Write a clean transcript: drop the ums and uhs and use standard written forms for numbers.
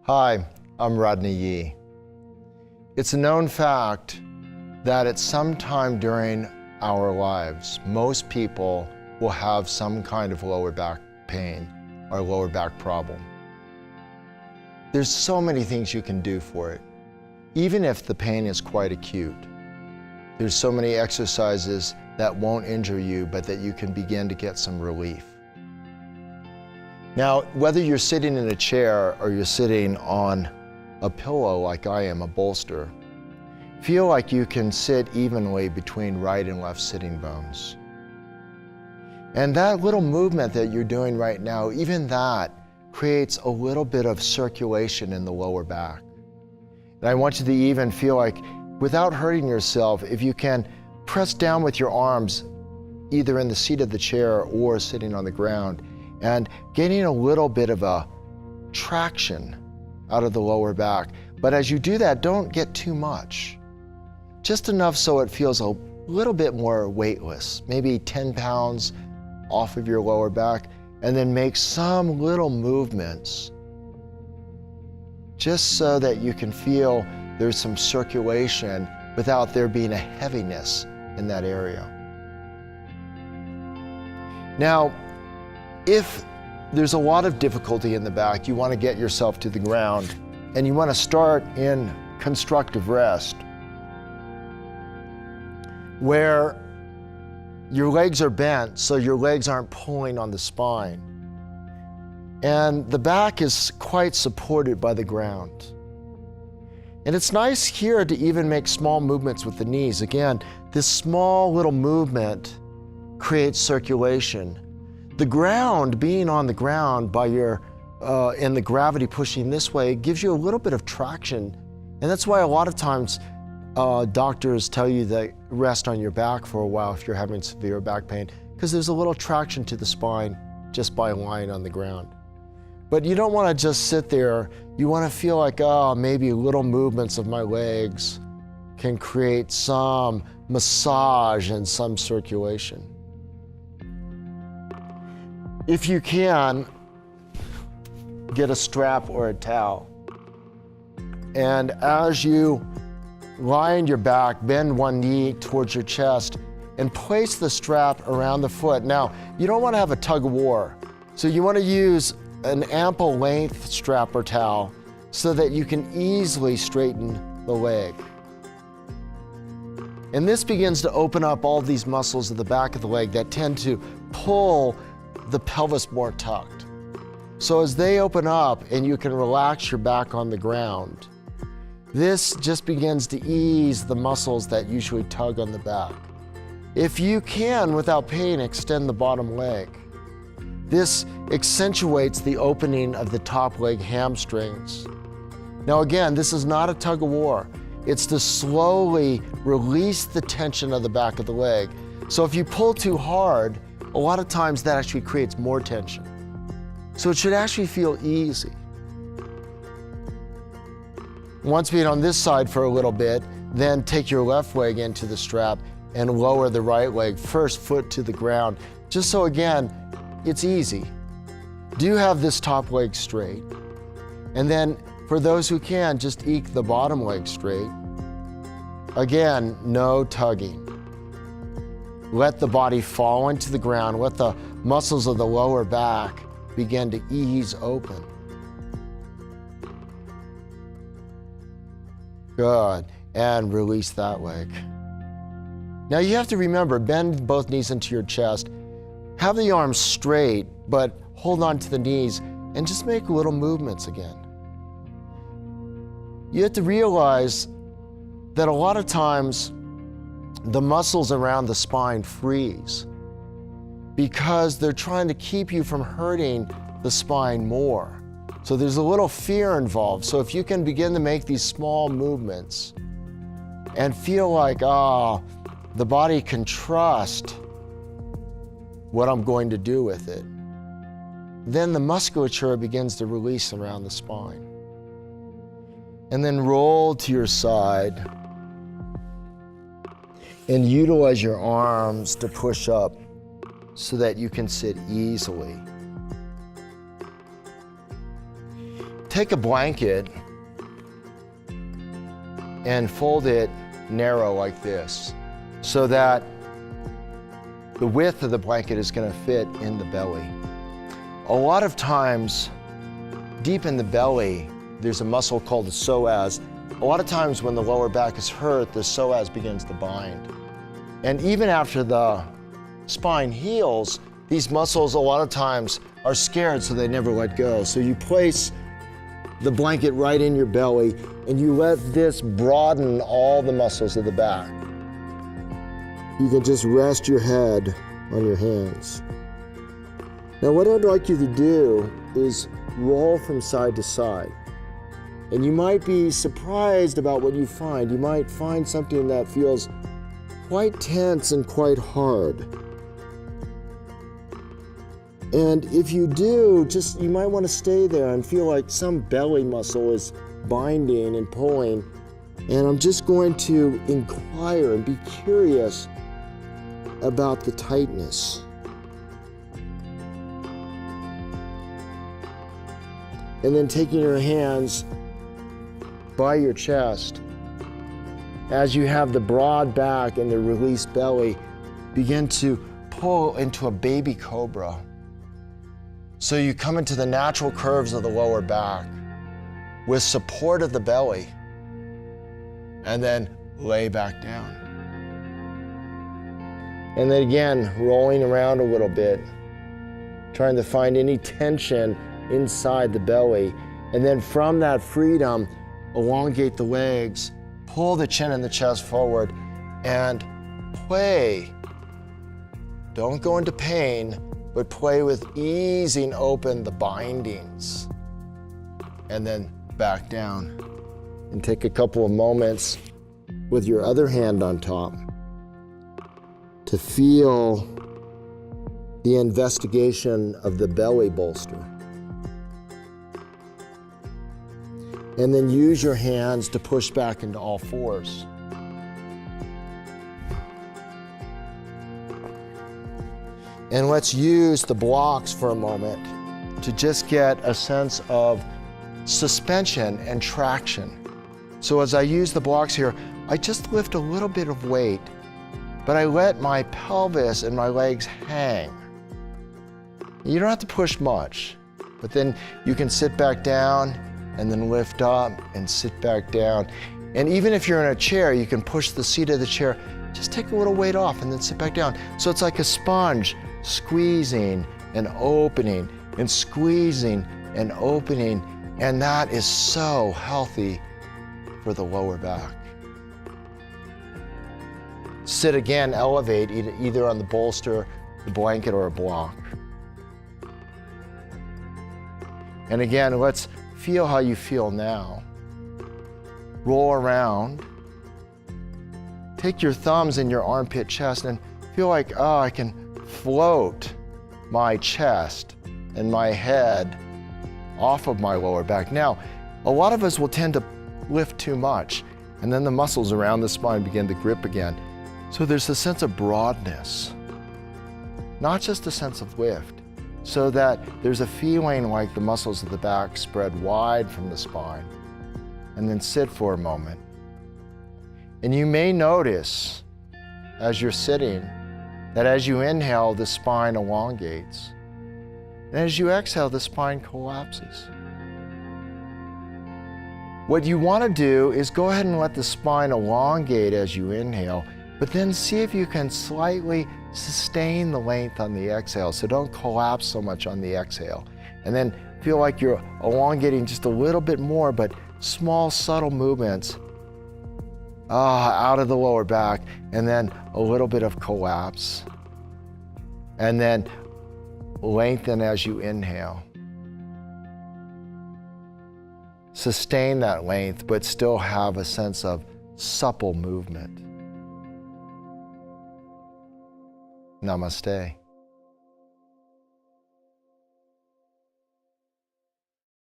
Hi, I'm Rodney Yee. It's a known fact that at some time during our lives, most people will have some kind of lower back pain or lower back problem. There's so many things you can do for it, even if the pain is quite acute. There's so many exercises that won't injure you, but that you can begin to get some relief. Now, whether you're sitting in a chair or you're sitting on a pillow like I am, a bolster, feel like you can sit evenly between right and left sitting bones. And that little movement that you're doing right now, even that creates a little bit of circulation in the lower back. And I want you to even feel like, without hurting yourself, if you can press down with your arms, either in the seat of the chair or sitting on the ground, and getting a little bit of a traction out of the lower back. But as you do that, don't get too much. Just enough so it feels a little bit more weightless, maybe 10 pounds off of your lower back, and then make some little movements just so that you can feel there's some circulation without there being a heaviness in that area. Now, if there's a lot of difficulty in the back, you want to get yourself to the ground and you want to start in constructive rest, where your legs are bent so your legs aren't pulling on the spine. And the back is quite supported by the ground. And it's nice here to even make small movements with the knees. Again, this small little movement creates circulation. The ground, being on the ground by your, and the gravity pushing this way, gives you a little bit of traction. And that's why a lot of times doctors tell you to rest on your back for a while if you're having severe back pain, because there's a little traction to the spine just by lying on the ground. But you don't want to just sit there. You want to feel like, maybe little movements of my legs can create some massage and some circulation. If you can, get a strap or a towel. And as you lie on your back, bend one knee towards your chest and place the strap around the foot. Now, you don't want to have a tug of war. So you want to use an ample length strap or towel so that you can easily straighten the leg. And this begins to open up all these muscles of the back of the leg that tend to pull the pelvis more tucked. So as they open up and you can relax your back on the ground, this just begins to ease the muscles that usually tug on the back. If you can, without pain, extend the bottom leg. This accentuates the opening of the top leg hamstrings. Now again, this is not a tug of war. It's to slowly release the tension of the back of the leg. So if you pull too hard, a lot of times that actually creates more tension. So it should actually feel easy. Once being on this side for a little bit, then take your left leg into the strap and lower the right leg, first foot to the ground, just so again, it's easy. Do have this top leg straight. And then for those who can, just eke the bottom leg straight. Again, no tugging. Let the body fall into the ground. Let the muscles of the lower back begin to ease open. Good. And release that leg. Now you have to remember, bend both knees into your chest. Have the arms straight, but hold on to the knees and just make little movements again. You have to realize that a lot of times the muscles around the spine freeze because they're trying to keep you from hurting the spine more. So there's a little fear involved. So if you can begin to make these small movements and feel like, the body can trust what I'm going to do with it, then the musculature begins to release around the spine. And then roll to your side and utilize your arms to push up so that you can sit easily. take a blanket and fold it narrow like this so that the width of the blanket is going to fit in the belly. A lot of times, deep in the belly, there's a muscle called the psoas. A lot of times when the lower back is hurt, the psoas begins to bind. And even after the spine heals, these muscles a lot of times are scared, so they never let go. So you place the blanket right in your belly and you let this broaden all the muscles of the back. You can just rest your head on your hands. Now what I'd like you to do is roll from side to side. And you might be surprised about what you find. You might find something that feels quite tense and quite hard. And if you do, you might want to stay there and feel like some belly muscle is binding and pulling. And I'm just going to inquire and be curious about the tightness. And then taking your hands by your chest, as you have the broad back and the released belly, begin to pull into a baby cobra. So you come into the natural curves of the lower back with support of the belly, and then lay back down. And then again, rolling around a little bit, trying to find any tension inside the belly. And then from that freedom, elongate the legs, pull the chin and the chest forward, and play. Don't go into pain, but play with easing open the bindings. And then back down. And take a couple of moments with your other hand on top to feel the investigation of the belly bolster. And then use your hands to push back into all fours. And let's use the blocks for a moment to just get a sense of suspension and traction. So as I use the blocks here, I just lift a little bit of weight, but I let my pelvis and my legs hang. You don't have to push much, but then you can sit back down and then lift up and sit back down. And even if you're in a chair, you can push the seat of the chair, just take a little weight off and then sit back down. So it's like a sponge, squeezing and opening and squeezing and opening. And that is so healthy for the lower back. Sit again, elevate either on the bolster, the blanket, or a block. And again, let's feel how you feel now. Roll around. Take your thumbs in your armpit chest and feel like, oh, I can float my chest and my head off of my lower back. Now, a lot of us will tend to lift too much, and then the muscles around the spine begin to grip again. So there's a sense of broadness, not just a sense of lift, so that there's a feeling like the muscles of the back spread wide from the spine. And then sit for a moment. And you may notice as you're sitting that as you inhale, the spine elongates. And as you exhale, the spine collapses. What you want to do is go ahead and let the spine elongate as you inhale, but then see if you can slightly sustain the length on the exhale. So don't collapse so much on the exhale. And then feel like you're elongating just a little bit more, but small, subtle movements out of the lower back, and then a little bit of collapse. And then lengthen as you inhale. Sustain that length, but still have a sense of supple movement. Namaste.